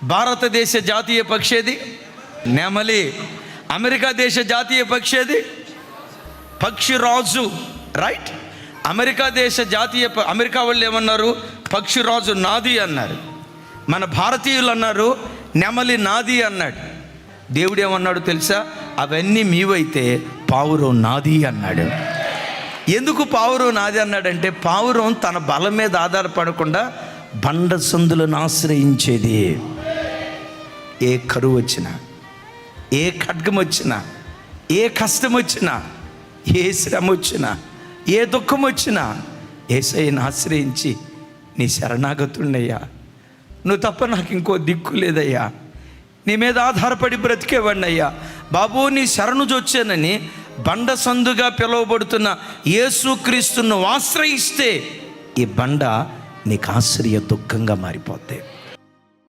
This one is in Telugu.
భారతదేశ జాతీయ పక్షి ఏది? నెమలి. అమెరికా దేశ జాతీయ పక్షి ఏది? పక్షిరాజు. రైట్. అమెరికా దేశ జాతీయ అమెరికా వాళ్ళు ఏమన్నారు? పక్షిరాజు నాది అన్నారు. మన భారతీయులు అన్నారు నెమలి నాది అన్నాడు. దేవుడు ఏమన్నాడు తెలుసా? అవన్నీ మీవైతే పావురం నాది అన్నాడు. ఎందుకు పావురం నాది అన్నాడంటే, పావురం తన బలం మీద ఆధారపడకుండా బండ సందులను ఆశ్రయించేది. ఏ కరువు వచ్చినా, ఏ ఖడ్గం వచ్చినా, ఏ కష్టం వచ్చినా, ఏ శ్రమ వచ్చినా, ఏ దుఃఖం వచ్చినా యేసయ్యను ఆశ్రయించి, నీ శరణాగతున్నయ్యా, నువ్వు తప్ప నాకు ఇంకో దిక్కు లేదయ్యా, నీ మీద ఆధారపడి బ్రతికేవాడిని అయ్యా బాబు, నీ శరణు జొచ్చానని బండ సందుగా పిలువబడుతున్న యేసుక్రీస్తును ఆశ్రయిస్తే ఈ బండ నీకు ఆశ్రయ దుఃఖంగా మారిపోతాయి.